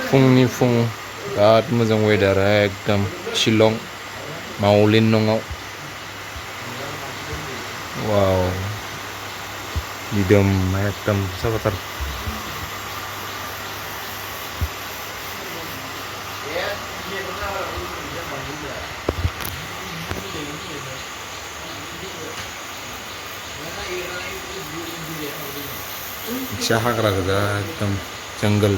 फुंनि फुं बिराद मोजां वेदार एकदम शिलं मावलिनंआव वाव दिदोम एकदम साबाथार फिसा हाग्रा गोजा एकदम जंगल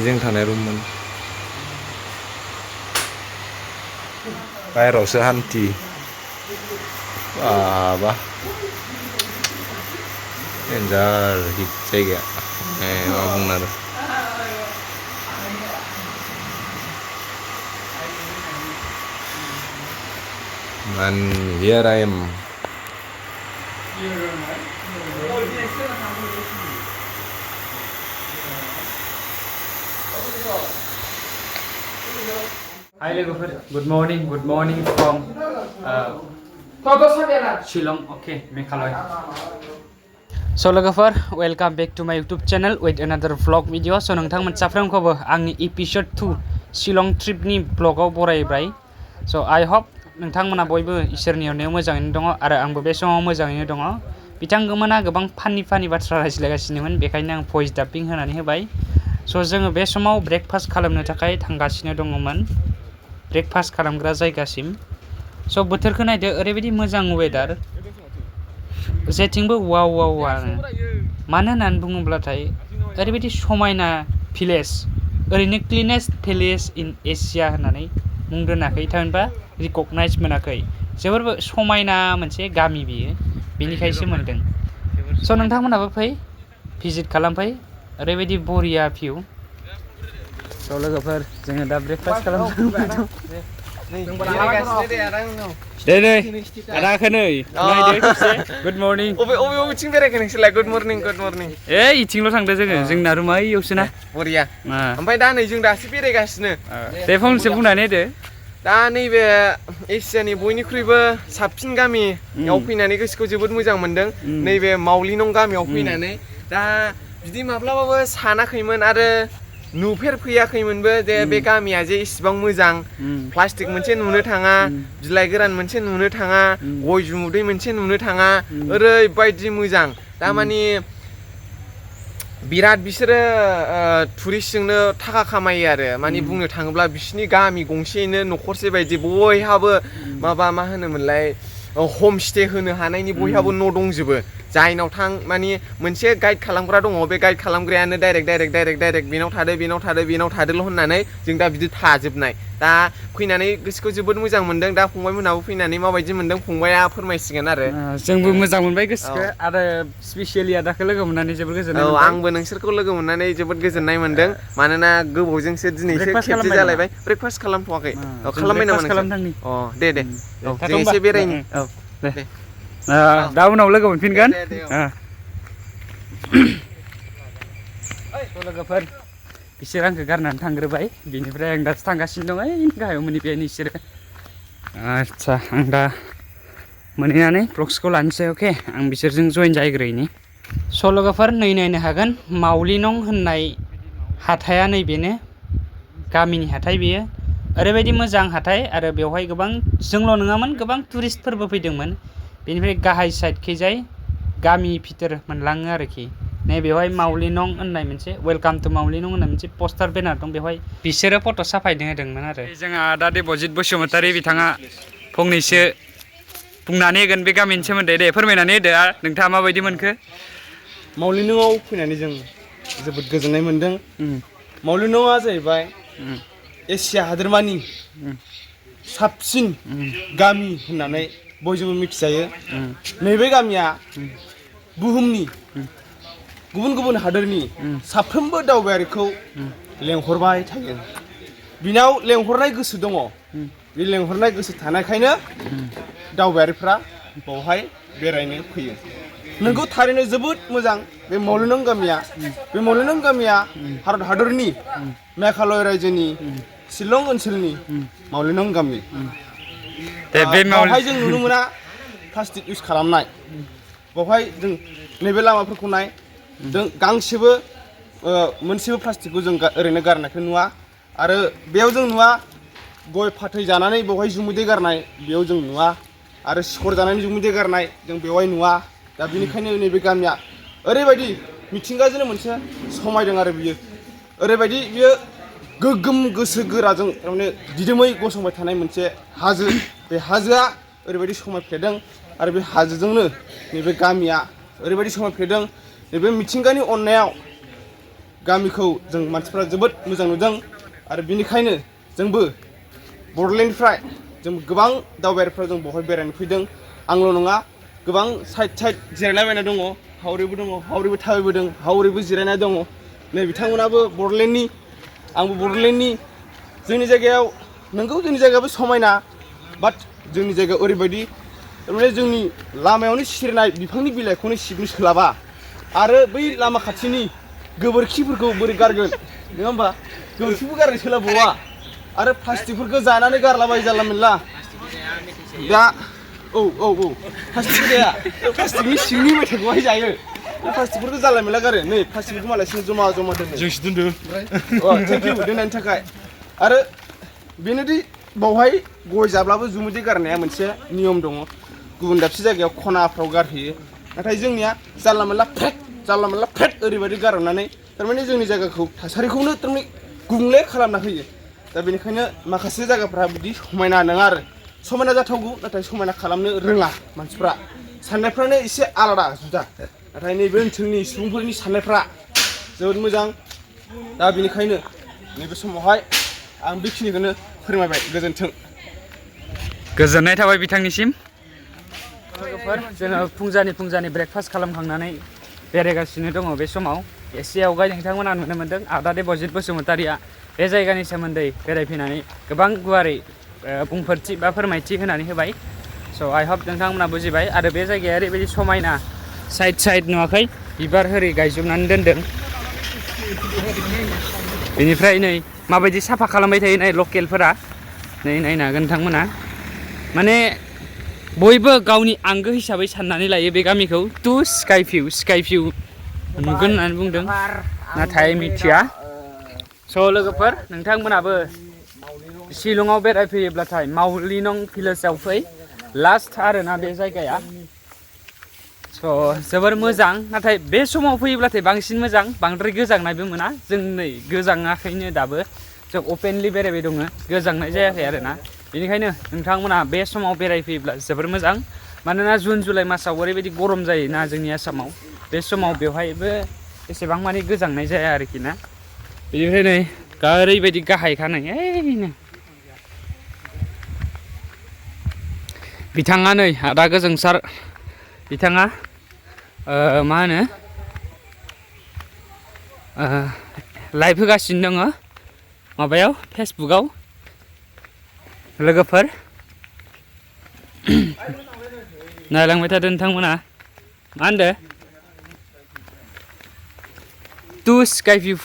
जों थानाय रुममोन बाहेरावसो हान्थि बाबा डेन्जार हिट जायगाया मा बुंनो आरो and here I am Hi लोगोफोर good morning from Shillong Meghalaya So लोगोफोर welcome back to my YouTube channel with another vlog video so नोंथांमोन साफ्रोमखौबो आंनि episode 2 Shillong trip नि vlog आव बरायबाय so I hope नोंथांमोना बयबो इसोरनि अननायाव मोजाङैनो दङ आरो आंबो बे समाव मोजाङैनो दङ बिथांमोना गोबां फानि बाथ्रा रायज्लायगासिनोमोन बेखायनो आं भइस डाबिं होनानै होबाय so जोङो बे समाव ब्रेकफास्ट खालामनो थाखाय थांगासिनो दङमोन ब्रेकफास्ट खालामग्रा जायगासिम so बोथोरखौ नायदो ओरैबायदि मोजां वेदार जेथिंबो वाव आनो मानो होननानै बुङोब्लाथाय ओरैबायदि समायना भिलेज ओरैनो क्लिनेस्ट भिलेज इन एशिया होननानै मुं दोनाखै थामहिनबा रिकगनाइज मोनाखै जोबोर समायना मोनसे गामि बियो बेनिखायसो मोनदों स' नोंथांमोनाबो फै भिजिट खालामफै ओरैबायदि बरिया भिउ स' लोगोफोर जोङो दा ब्रेकफास्ट खालामदों दे आदाखौ नै नायदो खेबसे गुड मर्निं अबेथिं बेरायखो नोंसोरलाय गुड मर्निं इथिंल' थांदो जोङो जोंना रुमा इयावसो ना बरिया ओमफ्राय दा नै जों दासो बेरायगासिनो दे फंसे बुंनानै होदो दा नैबे एसियानि बयनिख्रुइबो साबसिन गामियाव फैनानै गोसोखौ जोबोद मोजां मोनदों नैबे मावलिनं गामियाव फैनानै दा बिदि माब्लाबाबो सानाखैमोन आरो नुफेरफैयाखैमोनबो जे बे गामिया जे इसिबां मोजां प्लास्टिक मोनसे नुनो थाङा बिलाइ गोरान मोनसे नुनो थाङा गय जुमुदै मोनसे नुनो थाङा ओरैबायदि मोजां दामानि बिराद बिसोरो टुरिस्टजोंनो थाखा खामायो आरो माने बुंनो थाङोब्ला बिसिनि गामि गंसेयैनो न'खरसे बायदि बयहाबो माबा मा होनोमोनलाय हम स्टे होनो हानायनि बयहाबो न' दंजोबो जायनाव थां माने मोनसे गाइड खालामग्रा दङ बे गाइड खालामग्रायानो डाइरेक्ट बेनाव थादोल' होननानै जों दा बिदि थाजोबनाय दा फैनानै गोसोखौ जोबोद मोजां मोनदों दा फंबायमोनहाबो फैनानै माबायदि मोनदों फंबाया फोरमायसिगोन आरो जोंबो मोजां मोनबाय गोसोखौ आरो स्पेसियेलि आदाखौ लोगो मोननानै जोबोद गोजोननाय मोनबाय आंबो नोंसोरखौ लोगो मोननानै जोबोद गोजोननाय मोनदों मानोना गोबावजोंसो दिनैसो खेबसे जालायबाय ब्रेकफास्ट खालामथ'वाखै खालामबाय नामा नोंसोर दे जों एसे बेरायनि दे दा उनाव लोगो मोनफिनगोन लोगोफोर बिसोर आंखौ गारनानै थांग्रोबाय बिनिफ्राय आं दासो थांगासिनो दं ओइ गाहायाव मोनहैबाय बिसोरो आदसा आं दा मोनहैनानै ब्लग्सखौ लानोसै अके आं बिसोरजों जइन जाहैग्रोयनि स' लोगोफोर नै नायनो हागोन मावलिनं होननाय हाथाया नैबेनो गामिनि हाथाय बेयो ओरैबायदि मोजां हाथाय आरो बेवहाय गोबां जोंल' नङामोन गोबां टुरिस्टफोरबो फैदोंमोन बेनिफ्राय गाहाय साइडखैजाय गामि भितर मोनलाङो आरोखि नै बेवहाय मावलिनं होननाय मोनसे वेलकाम टु मावलिनं होननाय मोनसे पस्टार बेनार दं बेवहाय बिसोरो फट' साफायनो होदोंमोन आरो जोंहा दा देबजित बसुमतारी बिथाङा फंनैसो बुंनानै होगोन बे गामिनि सोमोन्दै दे फोरमायनानै होदो नोंथाङा माबायदि मोनखो मावलिनंआव फैनानै जों जोबोद गोजोननाय मोनदों मावलिनंआ जाहैबाय एसिया हादोरमानि साबसिन गामि होननानै बयजोंबो मिथिजायो नैबे गामिया बुहुमनि गुबुन हादोरनि साफ्रोमबो दावबायारिखौ लेंहरबाय थायो बिनाव लेंहरनाय गोसो दङ बे लेंहरनाय गोसो थानायखायनो दावबायारिफ्रा बावहाय बेरायनो फैयो नोंगौ थारैनो जोबोद मोजां बे मावलिनं गामिया भारत हादरनि मेघालय रायजोनि शिलं ओनसोलनि मावलिनं गामि बेवहाय जों नुनो मोना प्लास्टिक इउज खालामनाय बावहाय जों नैबे लामाफोरखौ नाय जों गांसेबो मोनसेबो प्लास्टिकखौ जों ओरैनो गारनायखौ नुवा आरो बेयाव जों नुवा गय फाथै जानानै बेवहाय जुमुदै गारनाय बेयाव जों नुवा आरो सिखर जानानै जुमुदै गारनाय जों बेवहाय नुवा दा बेनिखायनो नैबे गामिया ओरैबायदि मिथिंगाजोंनो मोनसे समायदों आरो बियो ओरैबायदि बियो गोग्गोम गोसो गोराजों थारमाने दिदोमै गसंबाय थानाय मोनसे हाजो बे हाजोआ ओरैबायदि समायफ्लेदों आरो बे हाजोजोंनो नैबे गामिया ओरैबायदि समायफ्लेदों नैबे मिथिंगानि अननायाव गामिखौ जों मानसिफ्रा जोबोद मोजां नुदों आरो बिनिखायनो जोंबो बड'लेण्डनिफ्राय जों गोबां दावबायारिफ्रा जों बेवहाय बेरायनो फैदों आंल' नङा गोबां साइड जिरायलाबायना दङ हावरिबो दङ हावरिबो थाबायबोदों हावरिबो जिरायना दङ नै बिथांमोनाबो बड'लेण्डनि आंबो बड'लेण्डनि जोंनि जायगायाव नोंगौ जोंनि जायगायाबो समायना बाट जोंनि जायगायाव ओरैबायदि थारमाने जोंनि लामायावनो सिरिनाय बिफांनि बिलाइखौनो सिबनो सोलाबा आरो बै लामा खाथिनि गोबोरखिफोरखौ बोरै गारगोन नङा होमबा गोबोरखिबो गारनो सोलाबबावा आरो प्लास्टिकफोरखौ जानानै गारलाबाय जानला मोनला दा औ प्लास्टिक जाया प्लास्टिकनि सिंनि मेथाइखौहाय जायो प्लास्टिकफोरखौ जानला मोनला गारो नै प्लास्टिकफोरखौ मालाय सिं जमा दोनो जोंसो दोनदों थेंक इउ दोननायनि थाखाय आरो बेनोदि बावहाय गय जाब्लाबो जुमुदै गारनाया मोनसे नियम दङ गुबुन दाबसे जायगायाव खनाफ्राव गारहैयो नाथाय जोंनिया जानला मोनला फ्रेट ओरैबायदि गारनानै थारमाने जोंनि जायगाखौ थासारिखौनो थारमाने गुबुंले खालामना होयो दा बेनिखायनो माखासे जायगाफ्रा बिदि समायना नङा आरो समायना जाथावगौ नाथाय समायना खालामनो रोङा मानसिफ्रा साननायफ्रानो एसे आलादा जुदा नाथाय नैबे ओनसोलनि सुबुंफोरनि साननायफ्रा जोबोद मोजां दा बेनिखायनो नैबे समावहाय आं बेखिनिखौनो फोरमायबाय गोजोन्थों गोजोननाय थाबाय बिथांनिसिम लोगोफोर जोङो फुंजानि ब्रेकफास्ट खालामखांनानै बेरायगासिनो दङ बे समाव एसे आवगाय नोंथांमोना नुनो मोन्दों आदा देबजित बसुमतारिया बे जायगानि सोमोन्दै बेरायफैनानै गोबां गुवारै बुंफोरथि बा फोरमायथि होनानै होबाय स' आइ हप नोंथांमोना बुजिबाय आरो बे जायगाया ओरैबायदि समायना साइड नुवाखै बिबार होरि गायजोबनानै दोनदों बेनिफ्राय नै माबायदि साफा खालामबाय थायो नाय लकेलफोरा नै नायनो हागोन नोंथांमोना माने बयबो गावनि आंगो हिसाबै साननानै लायो बे गामिखौ टु स्काइ भिउ नुगोन होननानै बुंदों नाथाय मिथिया स' लोगोफोर नोंथांमोनाबो शिलंआव बेरायफैयोब्लाथाय मावलिनं भिलेजाव फै लास्ट आरोना बे जायगाया स' जोबोर मोजां नाथाय बे समाव फैयोब्लाथाय बांसिन मोजां बांद्राय गोजांनायबो मोना जों नै गोजाङाखैनो दाबो जों अपेनलि बेरायबाय दङ गोजांनाय जायाखै आरोना बेनिखायनो नोंथांमोना बे समाव बेरायफैयोब्ला जोबोर मोजां मानोना जुन जुलाइ मासाव ओरैबायदि गरम जायोना जोंनि आसामाव बे समाव बेवहायबो एसेबां माने गोजांनाय जाया आरोखि ना बेनिफ्राय नै ओरैबायदि गाहायखा नै ओइनो बिथाङा नै आदा गोजोंसार बिथाङा मा होनो लाइभ होगासिनो दङ माबायाव फेसबुकआव लोगोफोर नायलांबाय थादो नोंथांमोना मा होनदो टु स्काइ भिउ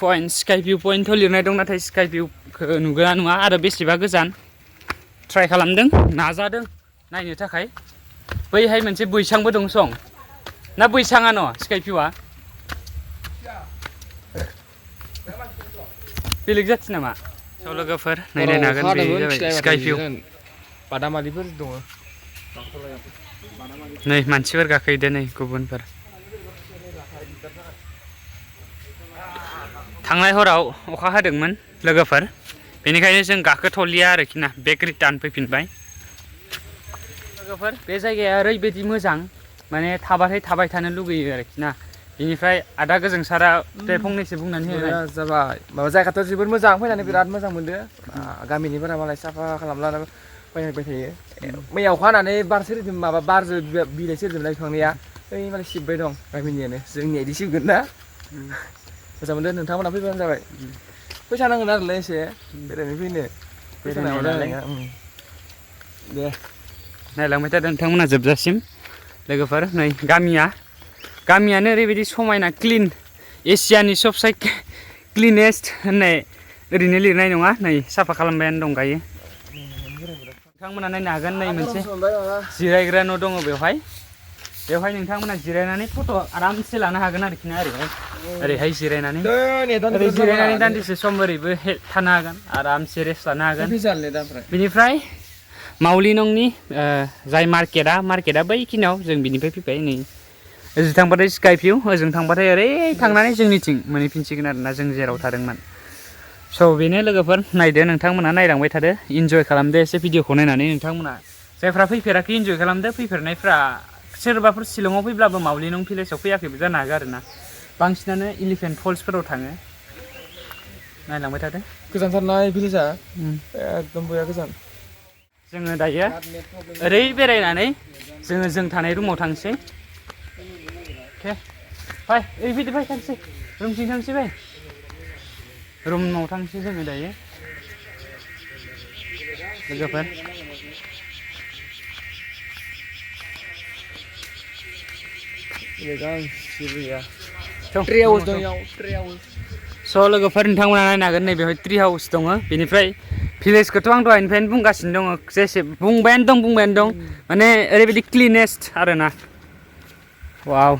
पइन्टथ' लिरनाय दं नाथाय स्काइ भिउखौ नुगोना नुवा आरो बेसेबा गोजान ट्राइ खालामदों नाजादों नायनो थाखाय बैहाय मोनसे बैसांबो दं सं ना बैसाङा न' स्काइ भिउआ बेलेग जाथि नामा स' लोगोफोर नायनो हागोन बे जाबाय स्काइ भिउ बादामालिफोर दङ नै मानसिफोर गाखोदो नै गुबुनफोर थांनाय हराव अखा हादोंमोन लोगोफोर बेनिखायनो जों गाखोथ'लिया आरोखि ना बेक रिटार्न फैफिनबाय लोगोफोर बे जायगाया ओरैबायदि मोजां माने थाबाथाय थाबाय थानो लुगैयो आरोखि ना बेनिफ्राय आदा गोजोंसारा फंनैसो बुंनानै होबाय जाबाय माबा जायगाथ' जोबोर मोजां फैनानै बिराद मोजां मोनदो गामिनिफोरा मालाय साफा खालामनानै फैबाय थायो मैया अखा हानानै बार सोरजों माबा बारजों बिलाइ सोरजोबनाय बिफांनिया ओइ मालाय सिबबाय दं गामिनियानो जोंनिया इदि सिबगोन ना मोजां मोनदो नोंथांमोना फैबानो जाबाय फैसा नांगोन आरोलै एसे बेरायनो फैनो फैसा दे नायलांबाय थादों नोंथांमोना जोबजासिम लोगोफोर नै गामियानो ओरैबायदि समायना क्लिन एसियानि सबसे क्लिनेस्ट होननाय ओरैनो लिरनाय नङा नै साफा खालामबायानो दं गायो नोंथांमोना नायनो हागोन नै मोनसे जिरायग्रा न' दङ बेवहाय बेवहाय नोंथांमोना जिरायनानै फट' आरामसे लानो हागोन आरोखि ना ओरैहाय जिरायनानै ओरै जिरायनानै दान्दिसे सम ओरैबो थानो हागोन आरामसे रेस्ट लानो हागोन बिनिफ्राय मावलिनंनि जाय मार्केटआ बैखिनियाव जों बिनिफ्राय फैबाय नै ओजों थांबाथाय स्काइ भिउ ओजों थांबाथाय ओरै थांनानै जोंनिथिं मोनहैफिनसिगोन आरोना जों जेराव थादोंमोन स' बेनो लोगोफोर नायदो नोंथांमोना नायलांबाय थादो इन्जय खालामदो एसे भिडिअखौ नायनानै नोंथांमोना जायफ्रा फैफेराखै इन्जय खालामदो फैफेरनायफ्रा सोरबाफोर शिलंआव फैब्लाबो मावलिनं भिलेजाव फैयाखैबो जानो हागौ आरोना बांसिनानो एलिफेन्ट फल्सफोराव थाङो नायलांबाय थादो गोजानथारनाय भिलेजा एकदम बया गोजान जोङो दायो ओरै बेरायनानै जों थानाय रुमाव थांसै अके फाय ओइ बिदि फाय थांसै रुमथिं थांसै फाय रुमाव थांसै जोङो दायो लोगोफोर स' लोगोफोर नोंथांमोना नायनो हागोन नैबेवहाय ट्रि हाउस दङ बेनिफ्राय भिलेजखौथ' आं दहायनिफ्रायनो बुंगासिनो दङ जेसे बुंबायानो दं माने ओरैबायदि क्लिनेस्ट आरोना वाव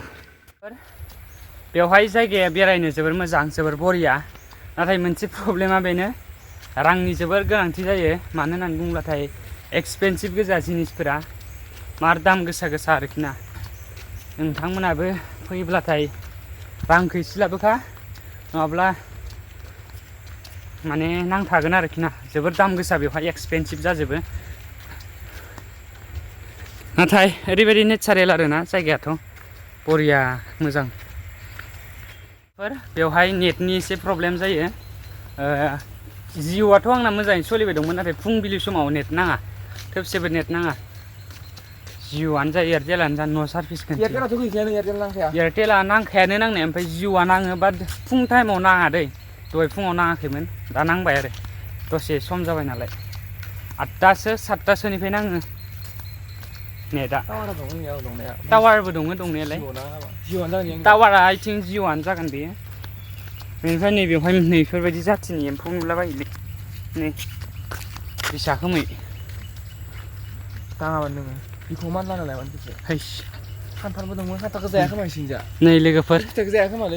बेवहाय जायगाया बेरायनो जोबोर मोजां जोबोर बरिया नाथाय मोनसे प्रब्लेमा बेनो रांनि जोबोर गोनांथि जायो मानो होननानै बुङोब्लाथाय एक्सपेनसिभ गोजा जिनिसफोरा मार दाम गोसा आरोखि ना नोंथांमोनाबो फैब्लाथाय रांखौ एसे लाबोखा नङाब्ला माने नांथागोन आरोखि ना जोबोर दाम गोसा बेवहाय एक्सपेनसिभ जाजोबो नाथाय ओरैबायदि नेचारेल आरोना जायगायाथ' बरिया मोजां बेवहाय नेटनि एसे प्रब्लेम जायो जिअ'आथ' आंना मोजाङै सोलिबाय दंमोन नाथाय फुंबिलि समाव नेट नाङा थोबसेबो नेट नाङा जिअ'आनो जा एयारटेलानो जा न' सार्भिस एयारटेला नांखायानो नांनाया ओमफ्राय जिअ'आ नाङो बाट फुं टाइमाव नाङा दै दहाय फुङाव नाङाखैमोन दा नांबाय आरो दसे सम जाबाय नालाय 8टासो 7टासोनिफ्राय नाङो नेटआ टावारबो दङ दंनायालाय टावारा आइ थिंक जिअ'आनो जागोन बेयो बेनिफ्राय नैबेवहाय नैफोरबायदि जाथिनि एम्फौ नुलाबायोलै नै बिसाखोमै दाङाबानो नोङो बिखौ मान लाना लायबानो फैसा हैस खान्थालबो दंमोन खान्थालखौ जायाखै मानसिनिजा नै लोगोफोर फिथाइखौ जायाखोमालै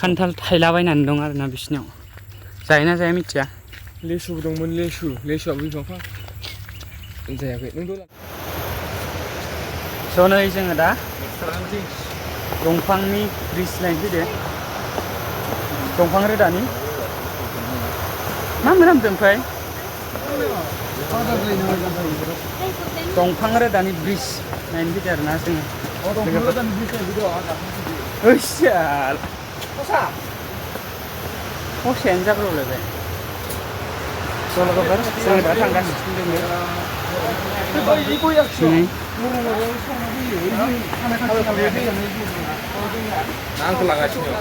खान्थाल थायलाबायनानै दं आरोना बिसिनाव जायोना जाया मिथिया लेसुबो दंमोन लेसुआबो बिफां जायाखै नों स' नै जोङो दा दंफांनि ब्रिज लाइन फैदो दंफां रोदानि मा मोनामदों ओमफ्राय दंफां रोदानि ब्रिज नायनो फैदो आरोना जोङो ससेयानो जाब्रबलायबाय स' लोगोफोर जोङो दा थांगासिनो दङ आंखौ लागासिनो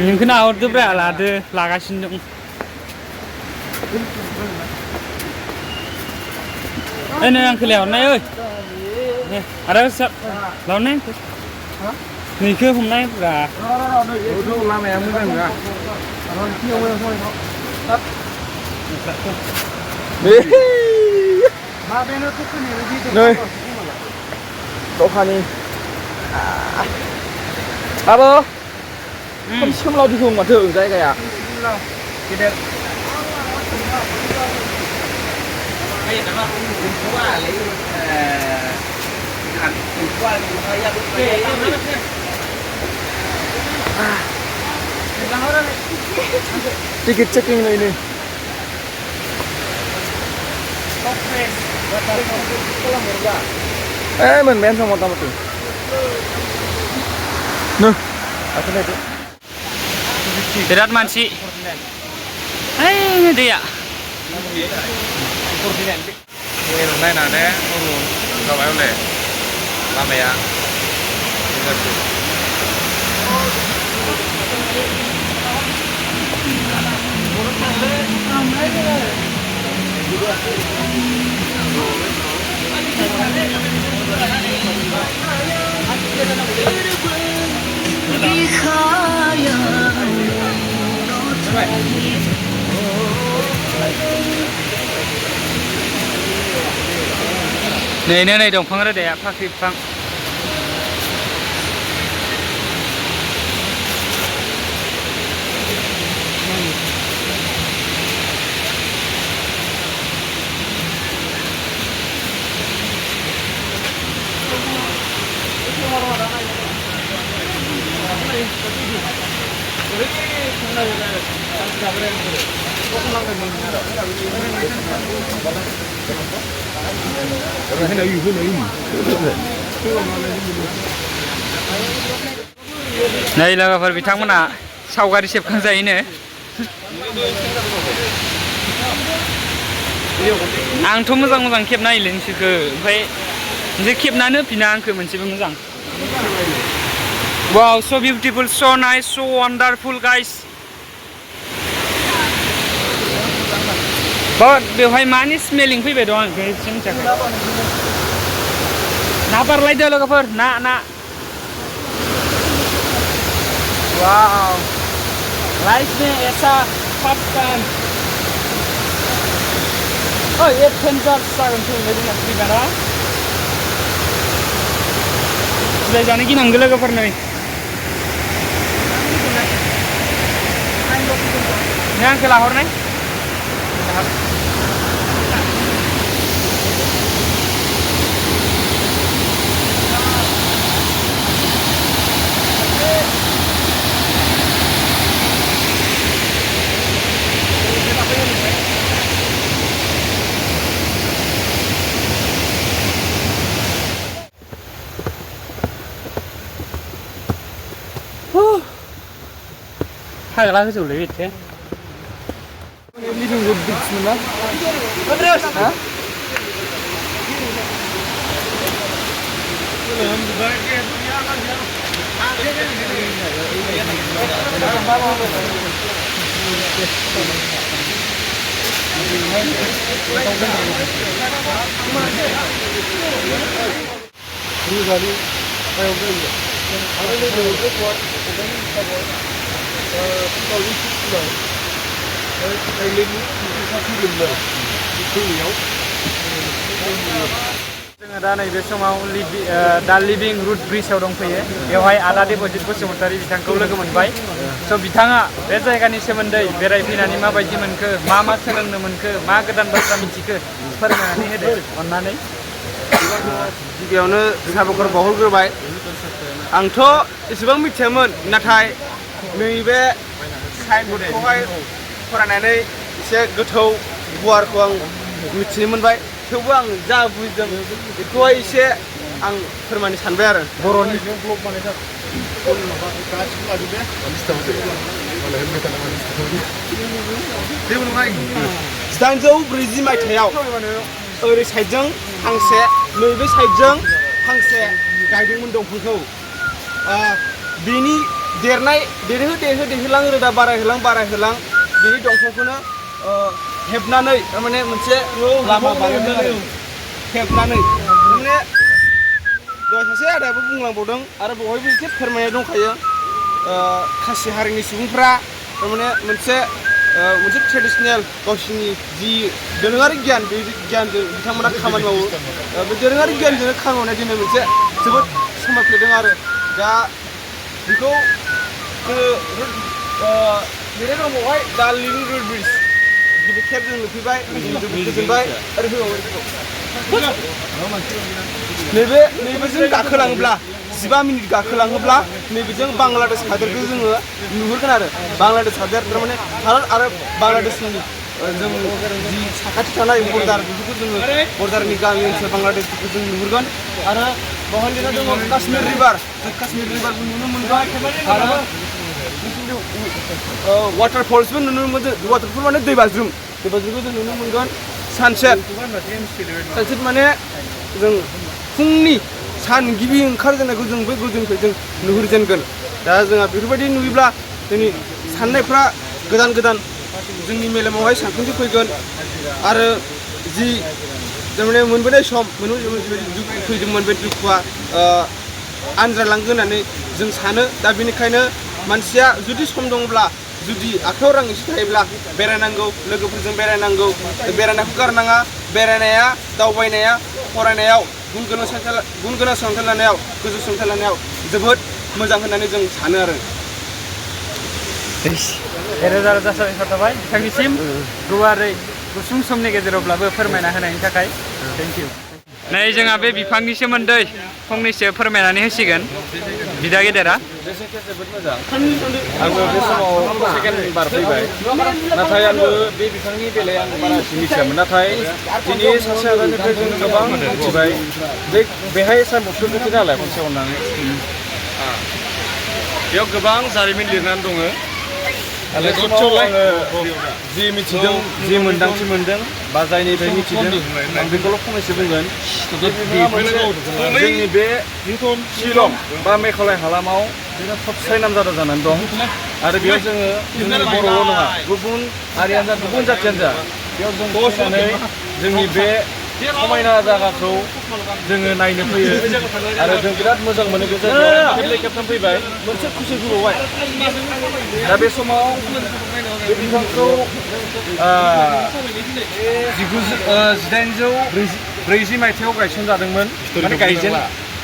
नोंखौ नाहरदोब्रा लादो लागासिनो दं ओइ नै आंखौ लिंहरनाय ओइ आरो लाहरनाय नैखौ हमनाय ब्रा लामाया मोजां नङा नै दखानि बाबु सोमलाव दिखौ माथो जायगाया गेदेर टिकेट चेकिं नै मोनबायानो दं मथा मथि बिराद मानसि दैया नायनानै जाबाय हले लामाया नै दंफां रोदाया फाख्रि बिफां नै लोगोफोर बिथांमोना सावगारि सेबखांजायोनो आंथ' मोजां खेबना होयोलै नोंसोरखो ओमफ्राय नोंसोर खेबनानै होफिना आंखो मोनसेबो मोजां Wow, so beautiful, so nice, so wonderful guys But बेवहाय मानि स्मेलिं फैबाय दं आंखो एसे मिथियाखै ना बारलायदो लोगोफोर ना Wow, लाइफ में ऐसा फर्स्ट टाइम Oh, ये टेंजार जागोन फैबाय जोंना फैबायना जाय जानो गिनांगौ लोगोफोर नै नों आंखौ लाहरनाय हाग्रा गोजौलै बेथे जोङो दा नैबे समाव दा लिभिं रुट ब्रिजआव दंफैयो बेवहाय आदा डिप'जिट बसुमतारी बिथांखौ लोगो मोनबाय स' बिथाङा बे जायगानि सोमोन्दै बेरायफैनानै माबायदि मोनखो मा सोलोंनो मोनखो मा गोदान बाथ्रा मिथिखो फोरमायनानै होदो अननानै गिबियावनो साबायखर बावहरग्रोबाय आंथ' एसेबां मिथियामोन नाथाय नैबे साइनबर्डखौहाय फरायनानै एसे गोथौ गुवारखौ आं मिथिनो मोनबाय थेवबो आं जा बुजिदों बेखौहाय एसे आं फोरमायनो सानबाय आरो बर'नि जिदाइनजौ 40 मायथाइयाव ओरै साइडजों फांसे नैबे साइडजों फांसे गायदोंमोन दंफांखौ बेनि देरहोलां रोदा बारायहोलां बेनि दंफांखौनो हेबनानै माने मोनसे लामा बानायनानै हेबनानै माने दहाय सासे आदायाबो बुंलांबावदों आरो बेवहायबो एसे फोरमायनाय दंखायो खासि हारिनि सुबुंफ्रा थारमाने मोनसे ट्रेडिसनेल गावसिनि जि दोरोङारि गियान बे गियानजों बिथांमोना खामानि मावो बे दोरोङारि गियानजोंनो खामानि मावनाय दिनै मोनसे जोबोद समायफ्लेदों आरो दा बेखौ बेनि दंबावहाय दा लिभिं रुट ब्रिज गिबि खेब जों नुफैबाय गोजोनबाय आरो नैबेजों गाखोलाङोब्ला 15 मिनिट गाखोलाङोब्ला नैबेजों बांलादेश हादोरखौ जोङो नुहुरगोन आरो बांलादेश हादोर थारमाने भारत आरो बांलादेशनि जों जि साखाथि थानाय बर्डार बेफोरखौ जोङो बर्डारनि गामि ओनसोल बांलादेशखौ जों नुहुरगोन आरो बेवहाय लिरना दङ काश्मीर रिभार जों काश्मीर रिभारबो नुनो मोनगोन आरो वाटारफल्सबो नुनो मोनगोन वाटारफल माने दैबाज्रुमखौ जों नुनो मोनगोन सानसेट माने जों फुंनि सान गिबि ओंखारजेननायखौ जों बै गोजौनिफ्राय जों नुहुरजेनगोन दा जोंहा बेफोरबायदि नुयोब्ला जोंनि साननायफ्रा गोदान जोंनि मेलेमावहाय सानखांथि फैगोन आरो जि थारमाने मोनबोनाय सम फैदोंमोन बे दुखुआ आनज्रायलांगोन होननानै जों सानो दा बेनिखायनो मानसिया जुदि सम दङब्ला जुदि आखायाव रां एसे थायोब्ला बेरायनांगौ लोगोफोरजों बेरायनांगौ बेरायनायखौ गारनाङा बेरायनाया दावबायनाया फरायनायाव गुन गोनां सोलोंथाइ लानायाव गोजौ सोलोंथाइ लानायाव जोबोद मोजां होननानै जों सानो आरो रोजा रोजा साबायखर थाबाय बिथांनिसिम गुवारै गुसुं समनि गेजेरावब्लाबो फोरमायना होनायनि थाखाय थेंक इउ नै जोंहा बे बिफांनि सोमोन्दै फंनैसो फोरमायनानै होसिगोन बिदा गेदेरा जोबोद मोजां आंबो बे समाव सेकेन्ड बार फैबाय नाथाय आंबो बे बिफांनि बेलायाव आं बारा एसे मिथियामोन नाथाय दिनै सासे आगाननिफ्राय जों गोबां मिथिबाय जे बेहाय साइनबर्डखौ खोथि नालाय खनसे अननानै बेयाव गोबां जारिमिन लिरनानै दङ आरो समाव आङो जि मिथिदों जि मोन्दांथि मोन्दों बा जायनिफ्राय मिथिदों आं बेखौल' फंनैसो बुंगोन जोंनि बे शिलं बा मेघालय हालामाव बिराद सबसे नामजादा जानानै दं आरो बेयाव जोङो जोंनि बर'ल' नङा गुबुन हारियानो जा गुबुन जाथियानो जा बेयाव जों फैनानै जोंनि बे समायना जायगाखौ जोङो नायनो फैयो आरो जों बिराद मोजां मोनो बे जायगायाव खेबनै खेबथाम फैबाय मोनसे खुसि फैबावबाय दा बे समाव बे बिफांखौ 1940 मायथाइयाव गायसनजादोंमोन माने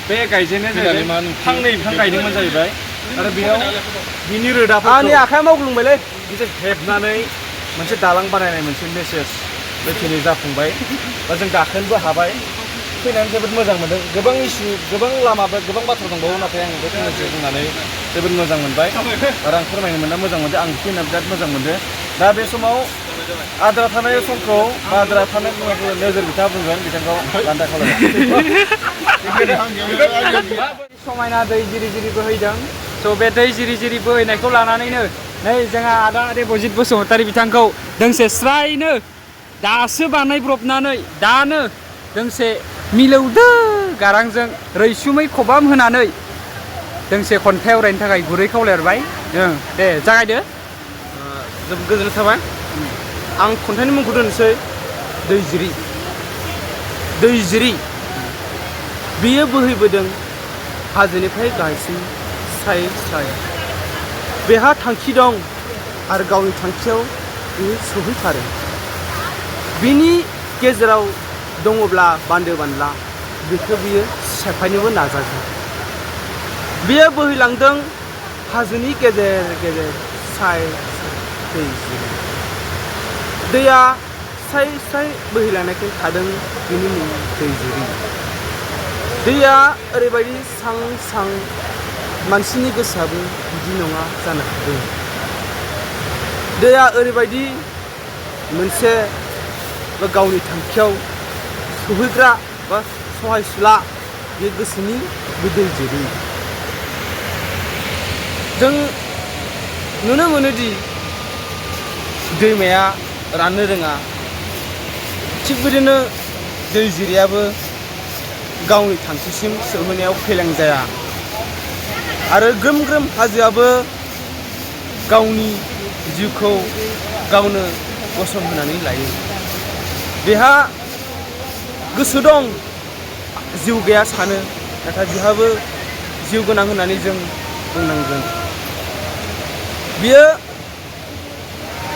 बे गायजेननाया जाहैबाय फांनै बिफां गायदोंमोन जाहैबाय आरो बेयाव बिनि रोदाफोरखौ आंनि आखाया मावग्लुंबायलै मोनसे हेबनानै मोनसे दालां बानायनाय मोनसे मेसेज बे दिनै जाफुंबाय बा जों गाखोनोबो हाबाय फैनानै जोबोद मोजां मोनदों गोबां इस्यु गोबां लामा गोबां बाथ्रा दंबावो नाथाय आं बे फंनैसो बुंनानै जोबोद मोजां मोनबाय आरो आं फोरमायनो मोनना मोजां मोनदों आं फैना बिराद मोजां मोनदों दा बे समाव आद्रा थानाय समखौ बा आद्रा थानाय नोजोर बिथा बुंगोन बिथांखौ लान्दा खालामबाय समायना दै जिरि जिरि बोहैदों स' बे दै जिरि जिरि बोहैनायखौ लानानैनो नै जोंहा आदा देबजित बसुमतारी बिथांखौ दोंसे स्रायनो दासो बानायब्रबनानै दानो दोंसे मिलौदो गारांजों रैसुमै खबाम होनानै दोंसे खन्थाइ आवरायनो थाखाय गुरै खावलायहरबाय दे जागायदो जोबोद गोजोननाय थाबाय आं खन्थाइनि मुंखौ दोननोसै दै जिरि बियो बोहैबोदों हाजोनिफ्राय गाहायसिम स्राय स्राय बेहा थांखि दं आरो गावनि थांखियाव बियो सौहैथारो बिनि गेजेराव दङब्ला बान्दो बानला बेखौ बियो सेफायनोबो नाजागोन बियो बोहैलांदों हाजोनि गेजेर गेजेर स्राय दै जिरि दैया स्राय स्राय बोहैलांनायखौ थादों बिनि मुं दै जिरि दैया ओरैबायदि सां सां मानसिनि गोसोआबो बिदि नङा जानो हागौ दैया ओरैबायदि मोनसे गावनि थांखियाव सहैग्रा बा सहायसुला बे गोसोनि बे दै जिरि जों नुनो मोनोदि दैमाया राननो रोङा थिग बिदिनो दै जिरियाबो गावनि थांखिसिम सौहैनायाव फेलें जाया आरो ग्रोम ग्रोम हाजोआबो गावनि जिउखौ गावनो गसं होनानै लायो बेहा गोसो दं जिउ गैया सानो नाथाय बिहाबो जिउ गोनां होननानै जों बुंनांगोन बियो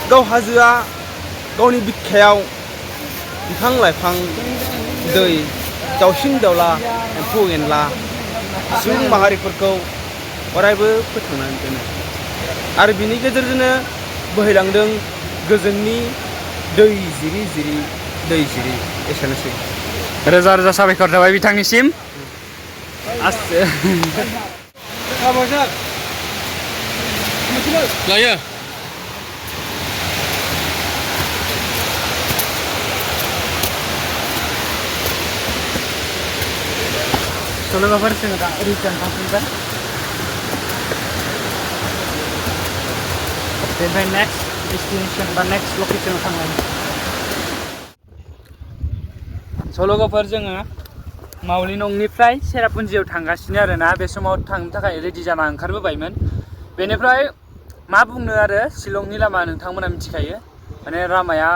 गाव हाजोआ गावनि बिखायाव बिफां लाइफां दै दाउसिन दाउला एम्फौ एनला सुबुं माहारिफोरखौ अरायबो फोथांनानै दोनो आरो बिनि गेजेरजोंनो बोहैलांदों गोजोननि दै जिरि जिरि दै जिरि एसेनोसै रोजा रोजा साबायखर थाबाय बिथांनिसिम लायो लोगोफोर जोङो दा रिटार्न थांफिनबाय बेनिफ्राय नेक्स्ट डेस्टिनेसन बा नेक्स्ट लकेसनाव थांनाय स' लोगोफोर जोङो मावलि नंनिफ्राय सेरापुन्जियाव थांगासिनो आरोना बे समाव थांनो थाखाय रेडि जाना ओंखारबोबायमोन बेनिफ्राय मा बुंनो आरो शिलंनि लामा नोंथांमोना मिथिखायो माने लामाया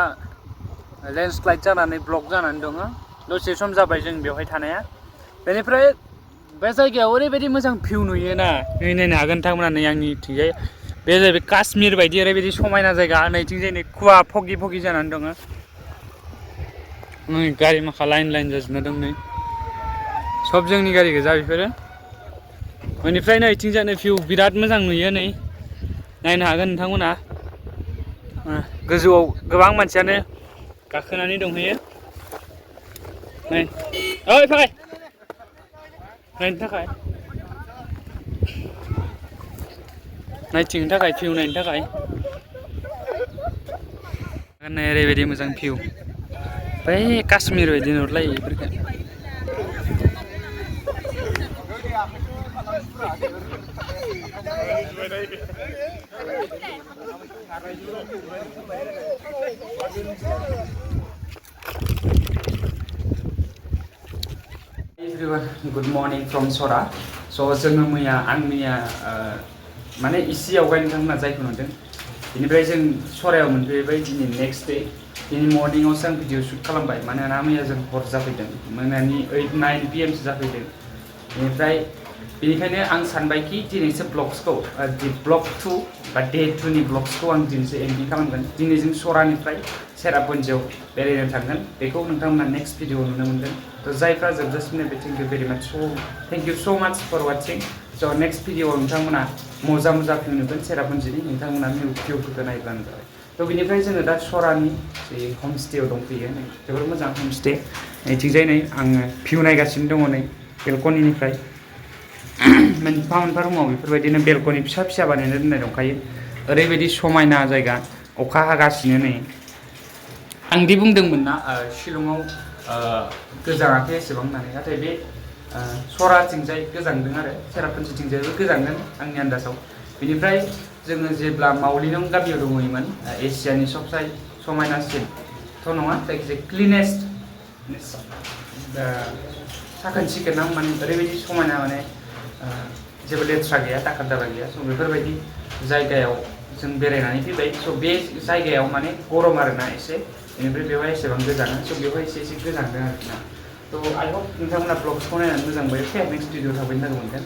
लेन्डस्लाइड जानानै ब्लक जानानै दङ दसे सम जाबाय जों बेवहाय थानाया बेनिफ्राय बे जायगायाव ओरैबायदि मोजां भिउ नुयोना नायनो हागोन नोंथांमोना नै आंनिथिंजाय बे जाहैबाय काश्मीर बायदि ओरैबायदि समायना जायगा नैथिंजाय नै खुवा फगि फगि जानानै दङ नै गारि माखा लाइन लाइन जाजोबना दं नै सब जोंनि गारि गोजा बेफोरो बेनिफ्राय नै इथिंजाय नै भिउ बिराद मोजां नुयो नै नायनो हागोन नोंथांमोना गोजौआव गोबां मानसियानो गाखोनानै दंहैयो नै ओइ फै नायनो थाखाय नायथिंनो थाखाय भिउ नायनो थाखाय नै ओरैबायदि मोजां भिउ बै काश्मीर बायदि नुहुरलायो बेफोरखौ Everyone, good morning from Sora. So जोङो मैया माने इसे आवगाय नोंथांमोना जायखौ नुदों बेनिफ्राय जों सरायाव मोनफैबाय दिनै नेक्स्ट डे दिनै मर्निंआवसो आं भिडिअ शुट खालामबाय मानोना मैया जों हर जाफैदों मोनानि 8-9 PM सो जाफैदों बेनिखायनो आं सानबायखि दिनैसो ब्लग्सखौ ब्लग 2 बा डे 2 नि ब्लग्सखौ आं दिनैसो एन्डिं खालामगोन दिनै जों सरानिफ्राय सेरापुन्जियाव बेरायनो थांगोन बेखौ नोंथांमोना नेक्स्ट भिडिअआव नुनो मोनगोन थ' जायफ्रा जोबजासिम नायबाय थेंक इउ भेरि माच थेंक इउ सो माच फर वाचिं स' नेक्स्ट भिडिअआव नोंथांमोना मोजां भिउ नुगोन सेरापुन्जिनि नोंथांमोना भिउफोरखौ नायब्लानो जाबाय थ' बिनिफ्राय जोङो दा सरानि जे हमस्टेआव दंफैयो नै जोबोर मोजां हमस्टे नैथिंजाय नै आङो भिउ नायगासिनो दङ नै बेलकनिनिफ्राय मोनफा मोनफा रुमाव बेफोरबायदिनो बेलकनि फिसा फिसा बानायना दोननाय दंखायो ओरैबायदि समायना जायगा अखा हागासिनो नै आंदि बुंदोंमोन ना शिलंआव गोजाङाखै एसेबां होननानै नाथाय बे सराथिंजाय गोजांदों आरो सेरापुन्जिथिंजायबो गोजांदों आंनि आन्दाजाव बेनिफ्राय जोङो जेब्ला मावलिनं गामियाव दङमोन एसियानि सबसे समायनासिनथ' नङा जायखिजाया क्लिनेस्ट साखोन सिखोन माने ओरैबायदि समायना माने जेबो लेथ्रा गैया दाखोर दाला गैया स' बेफोरबायदि जायगायाव जों बेरायनानै फैबाय स' बे जायगायाव माने गरम आरोना एसे बेनिफ्राय बेवहाय एसेबां गोजाङा स' बेवहाय एसे गोजांदों आरोना थ' आइ हप नोंथांमोना ब्लग्सखौ नायनानै मोजां मोनबाय नेक्स्ट भिडिअ थाबैनो लोगो मोनगोन